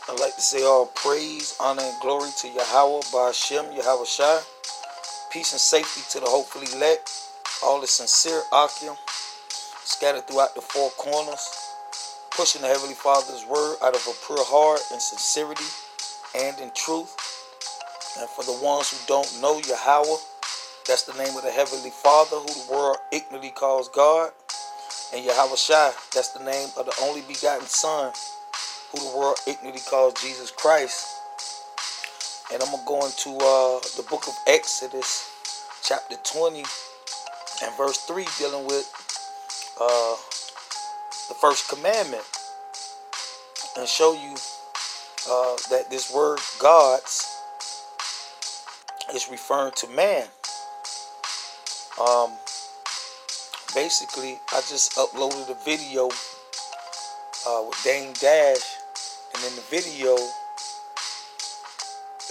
I'd like to say all praise, honor, and glory to Yahweh, Ba'ashem, Yahweh Shai. Peace and safety to the hopefully elect. All the sincere Akim scattered throughout the four corners, pushing the Heavenly Father's word out of a pure heart in sincerity and in truth. And for the ones who don't know Yahweh, that's the name of the Heavenly Father, who the world ignorantly calls God. And Yahweh Shai, that's the name of the only begotten Son, who the world ignorantly calls Jesus Christ. And I'm going to go into the book of Exodus, chapter 20, and verse 3, dealing with the first commandment, and show you that this word gods is referring to man. Basically, I just uploaded a video with Dame Dash, and in the video,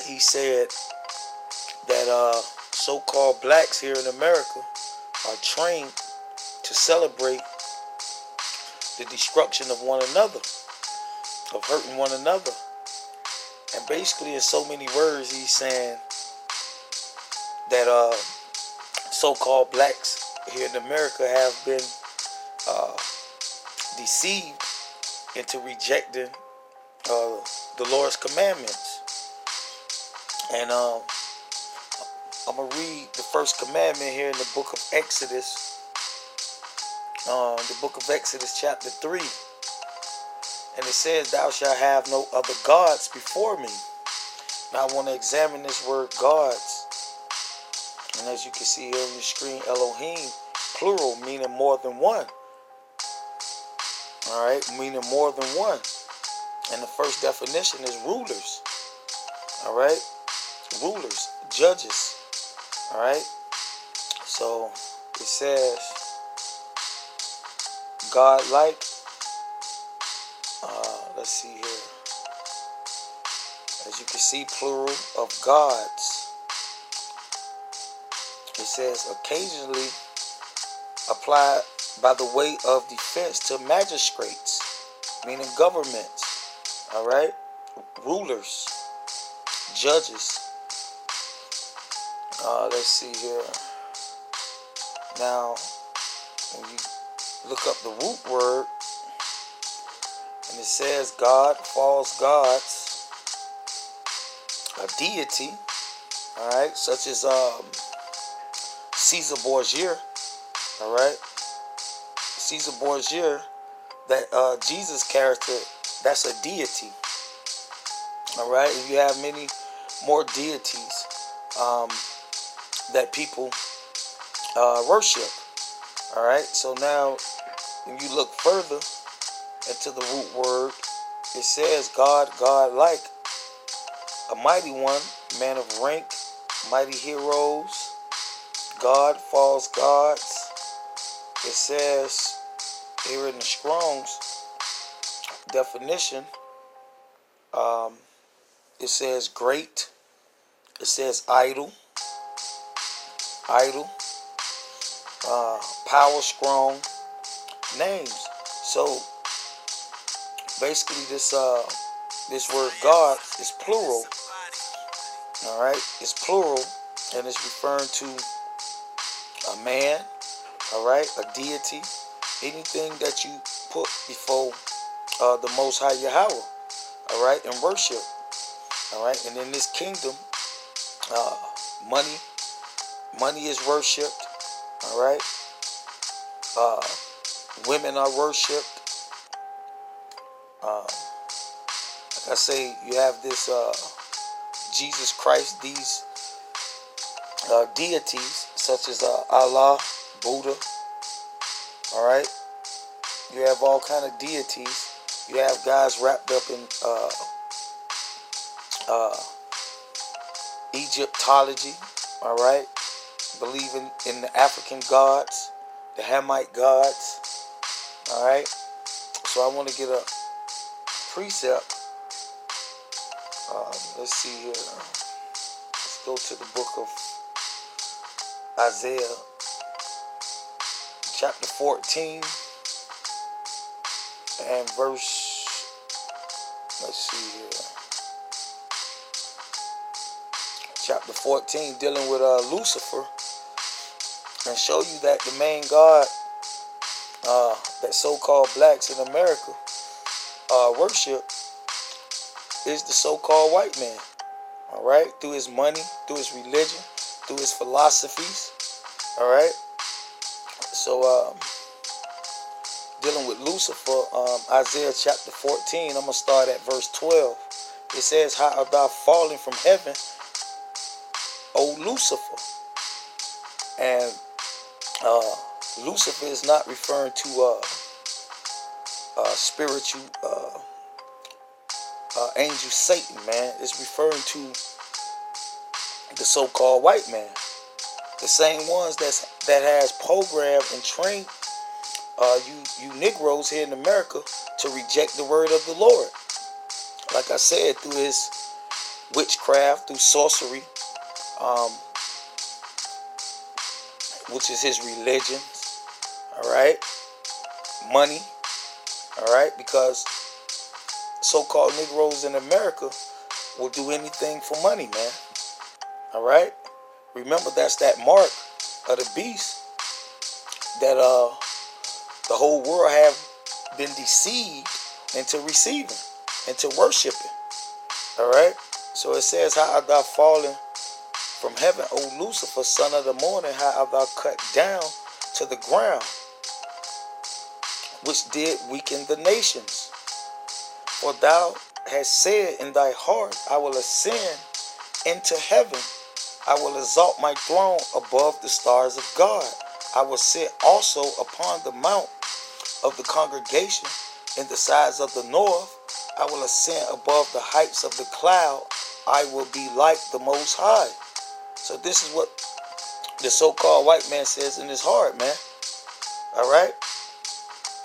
he said that so-called blacks here in America are trained to celebrate the destruction of one another, of hurting one another. And basically, in so many words, he's saying that so-called blacks here in America have been deceived into rejecting the Lord's commandments. And I'm going to read the first commandment here in the book of Exodus, chapter 3. And it says, "Thou shalt have no other gods before me." Now I want to examine this word gods. And as you can see here on your screen, Elohim, plural, meaning more than one. Alright, meaning more than one. And the first definition is rulers. Alright, rulers, judges. Alright, so it says, God-like. Let's see here. As you can see, plural of gods. It says occasionally applied by the way of defense to magistrates, meaning governments. Alright? Rulers, judges. Let's see here. Now, when you look up the root word, and it says God, false gods, a deity, alright, such as Caesar Borgia, alright, Caesar Borgia, that Jesus character, that's a deity, alright, and you have many more deities that people worship, alright. So now, when you look further into the root word, it says God, God-like, a mighty one, man of rank, mighty heroes, God, false gods. It says here in the Strong's definition, it says great, it says idol, power, strong, names. So basically, this word God is plural. All right, it's plural, and it's referring to a man. All right, a deity, anything that you put before the Most High Yahweh. All right, and worship. All right, and in this kingdom, money is worshipped. All right, women are worshipped. Like I say, you have this Jesus Christ, these deities such as Allah, Buddha. All right, you have all kind of deities. You have guys wrapped up in Egyptology. All right, believing in the African gods, the Hamite gods. All right, so I want to get a precept. Let's see here. Let's go to the book of Isaiah, chapter 14, and verse Let's see here. Chapter 14, dealing with Lucifer, and show you that the main god that so-called blacks in America worship is the so-called white man. All right, through his money, through his religion, through his philosophies. All right. So dealing with Lucifer, Isaiah chapter 14, I'm going to start at verse 12. It says, "How art thou fallen from heaven, O Lucifer?" And Lucifer is not referring to spiritual angel Satan, man. It's referring to the so-called white man. The same ones that has programmed and trained you Negroes here in America to reject the word of the Lord. Like I said, through his witchcraft, through sorcery, which is his religion, all right, money, all right, because so-called Negroes in America will do anything for money, man, all right. Remember, that's that mark of the beast that the whole world have been deceived into receiving, into worshiping, all right. So it says, "How art thou fallen from heaven, O Lucifer, son of the morning? How art thou cut down to the ground, which did weaken the nations? For thou hast said in thy heart, I will ascend into heaven. I will exalt my throne above the stars of God. I will sit also upon the mount of the congregation in the sides of the north. I will ascend above the heights of the cloud. I will be like the Most High." So this is what the so-called white man says in his heart, man. All right?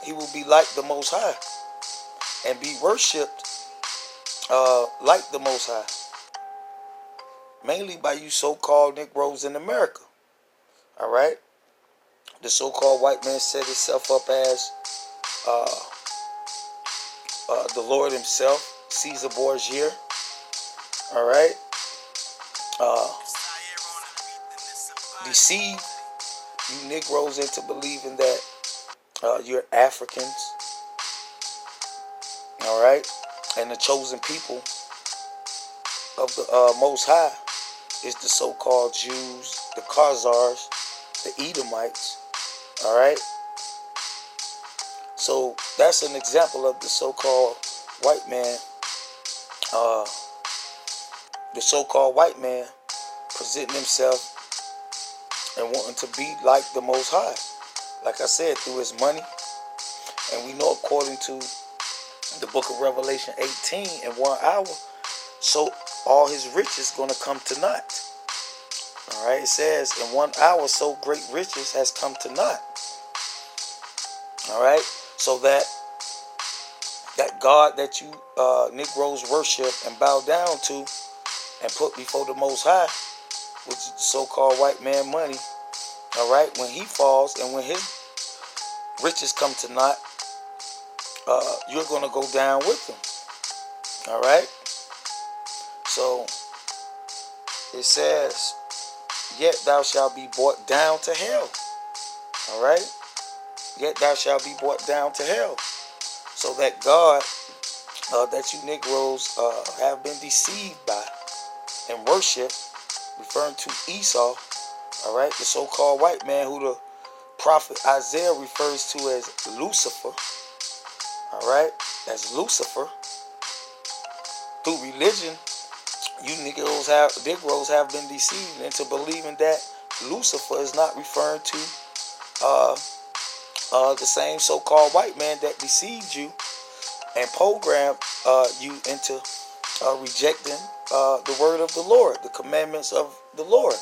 He will be like the Most High and be worshipped like the Most High. Mainly by you so-called Negroes in America. All right? The so-called white man set himself up as the Lord himself, Caesar Borgia. All right? Deceive you Negroes into believing that you're Africans. All right? And the chosen people of the Most High is the so-called Jews, the Khazars, the Edomites. All right? So that's an example of the so-called white man. The so-called white man presenting himself and wanting to be like the Most High. Like I said, through his money. And we know, according to the book of Revelation 18, in 1 hour, so all his riches going to come to naught. All right, it says, in 1 hour, so great riches has come to naught. All right, so that God that you Negroes worship and bow down to and put before the Most High, which is the so-called white man money, all right, when he falls and when his riches come to naught, you're going to go down with him. All right, so it says, "Yet thou shalt be brought down to hell." All right, yet thou shalt be brought down to hell. So that God that you Negroes have been deceived by and worship, referring to Esau, all right, the so-called white man who the prophet Isaiah refers to as Lucifer, all right, as Lucifer. Through religion, you Negroes have been deceived into believing that Lucifer is not referring to the same so-called white man that deceived you and programmed you into rejecting the word of the Lord, the commandments of the Lord.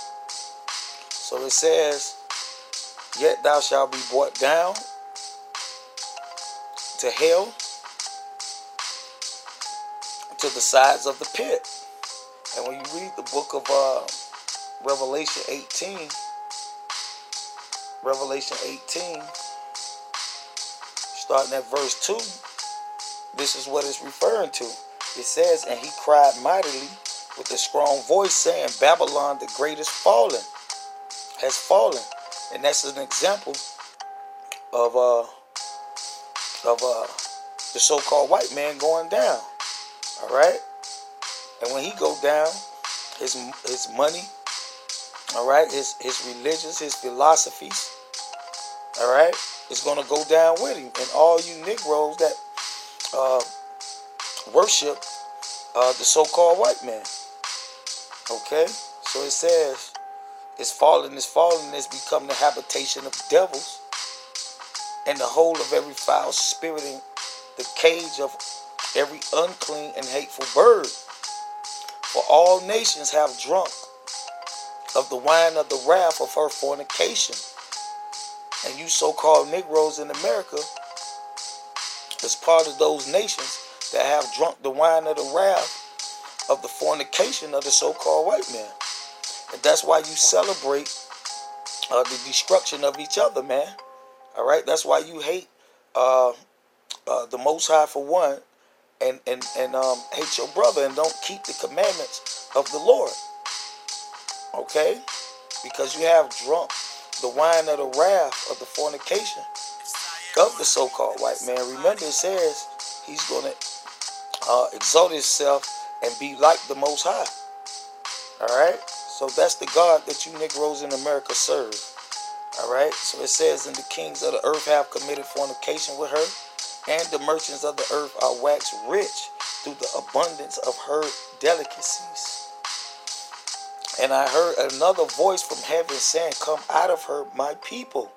So it says, "Yet thou shalt be brought down to hell, to the sides of the pit." And when you read the book of Revelation 18, starting at verse 2, this is what it's referring to. It says, and he cried mightily with a strong voice, saying, Babylon the great is fallen, has fallen. And that's an example of the so-called white man going down. All right, and when he go down, his money, all right, his religions, his philosophies, all right, is gonna go down with him. And all you Negroes that worship the so-called white man, okay. So it says, it's fallen, it's become the habitation of devils, and the hole of every foul spirit, in the cage of every unclean and hateful bird. For all nations have drunk of the wine of the wrath of her fornication. And you so-called Negroes in America is part of those nations that have drunk the wine of the wrath of the fornication of the so-called white man. And that's why you celebrate the destruction of each other, man. All right, that's why you hate the Most High for one, and hate your brother and don't keep the commandments of the Lord. Okay, because you have drunk the wine of the wrath of the fornication of the so-called white man. Remember, it says he's going to exalt himself and be like the Most High. All right, so that's the God that you Negroes in America serve. All right, so it says, and the kings of the earth have committed fornication with her, and the merchants of the earth are waxed rich through the abundance of her delicacies. And I heard another voice from heaven saying, come out of her, my people.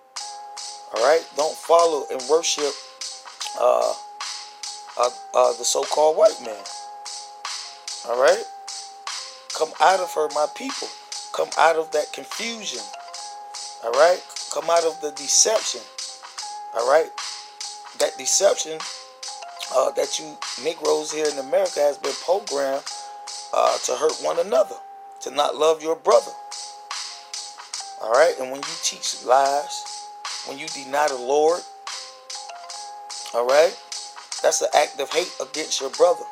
All right, don't follow and worship the so-called white man. All right, come out of her, my people. Come out of that confusion. All right, come out of the deception. All right, that deception that you Negroes here in America has been programmed to hurt one another, to not love your brother. All right, and when you teach lies, when you deny the Lord, all right, that's an act of hate against your brother.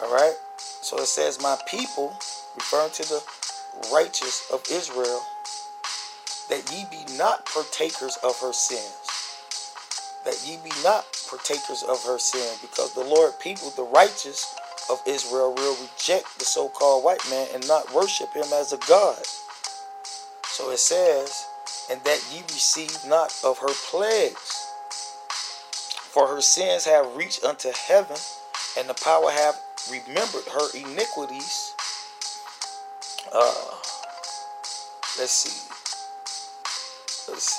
All right, so it says, my people, referring to the righteous of Israel, that ye be not partakers of her sins. That ye be not partakers of her sin, because the Lord people, the righteous of Israel, will reject the so-called white man and not worship him as a God. So it says, and that ye receive not of her plagues, for her sins have reached unto heaven, and the power have remembered her iniquities. Let's see. Let's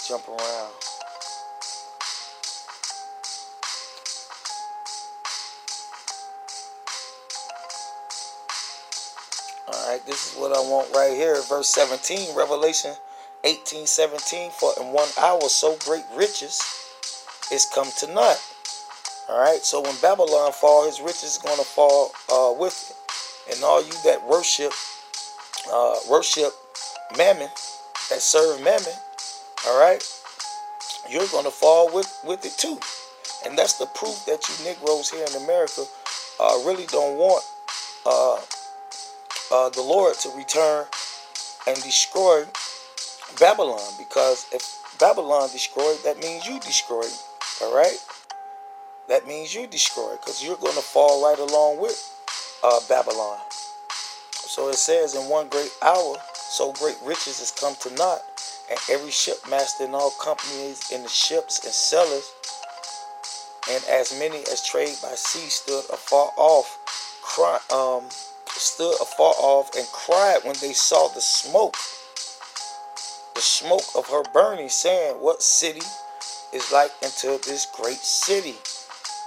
jump around. Alright, this is what I want right here. Verse 17, Revelation 18:17. For in 1 hour so great riches is come to naught. Alright, so when Babylon fall, his riches is going to fall with it. And all you that worship mammon, that serve mammon, alright, you're going to fall with it too. And that's the proof that you Negroes here in America really don't want the Lord to return and destroy Babylon. Because if Babylon destroyed, that means you destroyed. All right, that means you destroyed, because you're going to fall right along with Babylon. So it says, in one great hour so great riches is come to naught, and every shipmaster and all companies in the ships and sailors, and as many as trade by sea stood afar off, and cried when they saw the smoke of her burning, saying, what city is like unto this great city?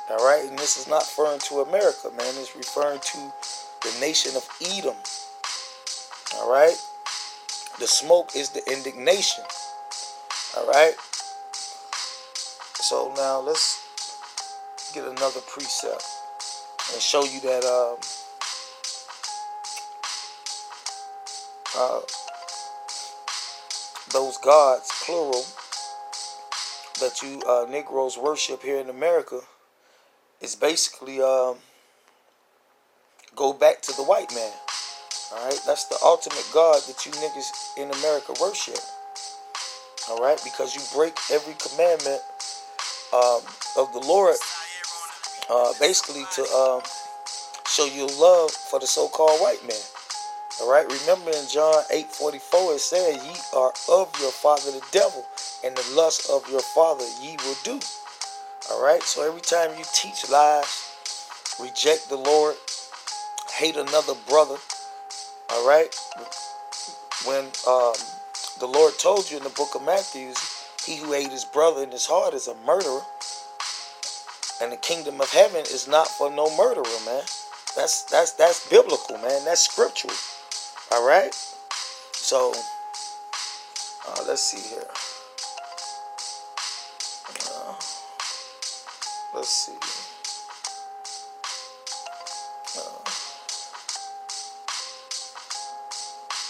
All right, and this is not referring to America, man. It's referring to the nation of Edom. All right, the smoke is the indignation. All right, so now let's get another precept and show you that those gods, plural, that you Negroes worship here in America, is basically go back to the white man. Alright, that's the ultimate God that you niggas in America worship. Alright, because you break every commandment of the Lord, basically to show your love for the so-called white man. Alright, remember in John 8:44 it says, ye are of your father the devil, and the lust of your father ye will do. Alright, so every time you teach lies, reject the Lord, hate another brother, alright, when the Lord told you in the book of Matthew, he who hate his brother in his heart is a murderer, and the kingdom of heaven is not for no murderer, man. That's biblical, man. That's scriptural. All right. So let's see here. Let's see.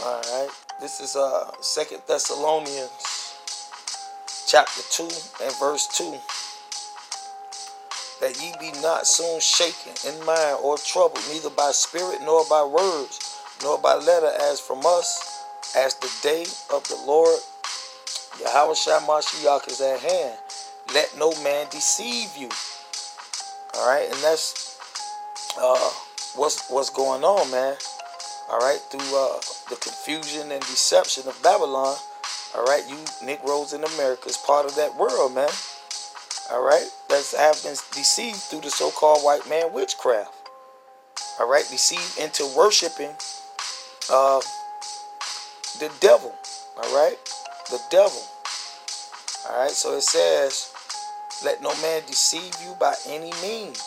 All right. This is 2 Thessalonians chapter 2 and verse 2. That ye be not soon shaken in mind or troubled, neither by spirit nor by words, nor by letter as from us, as the day of the Lord Yahushua Mashiach is at hand. Let no man deceive you. All right, and that's what's going on, man. All right, through the confusion and deception of Babylon. All right, you Negroes in America is part of that world, man. All right, that's have been deceived through the so-called white man witchcraft. All right, deceived into worshiping the devil. All right, the devil. All right, so it says, let no man deceive you by any means,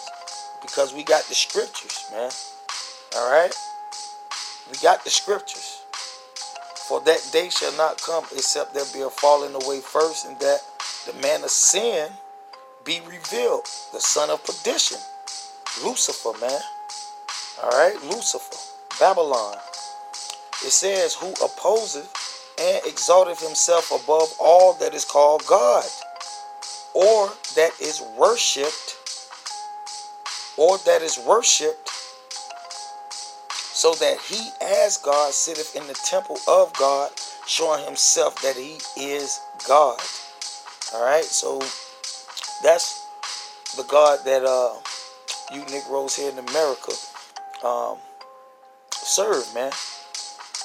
because we got the scriptures, man. All right, we got the scriptures. For that day shall not come except there be a falling away first, and that the man of sin be revealed, the son of perdition, Lucifer, man. All right, Lucifer, Babylon. It says, who opposeth and exalteth himself above all that is called God, or that is worshipped, so that he as God sitteth in the temple of God, showing himself that he is God. All right, so that's the God that you Negroes here in America serve, man.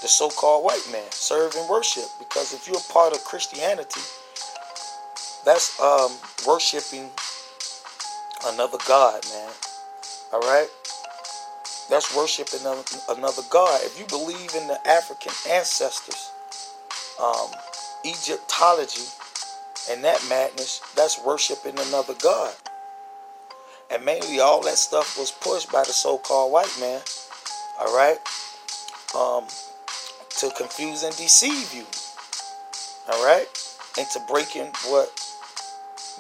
The so-called white man, serve and worship. Because if you're a part of Christianity, that's worshiping another God, man. All right, that's worshiping another God. If you believe in the African ancestors, Egyptology, and that madness, that's worshiping another God. And mainly all that stuff was pushed by the so-called white man, all right, to confuse and deceive you, all right, into breaking what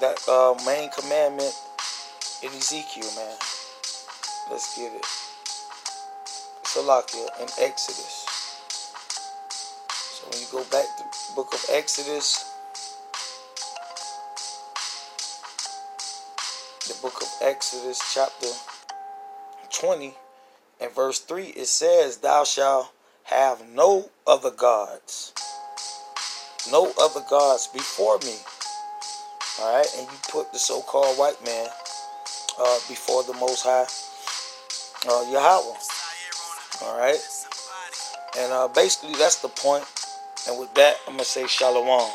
that main commandment in Ezekiel, man. Let's get it. Salakia in Exodus. So when you go back to the book of Exodus, chapter 20 and verse 3, it says, thou shalt have no other gods before me. All right, and you put the so-called white man before the Most High Yahweh. All right, and basically that's the point. And with that, I'm gonna say shalom.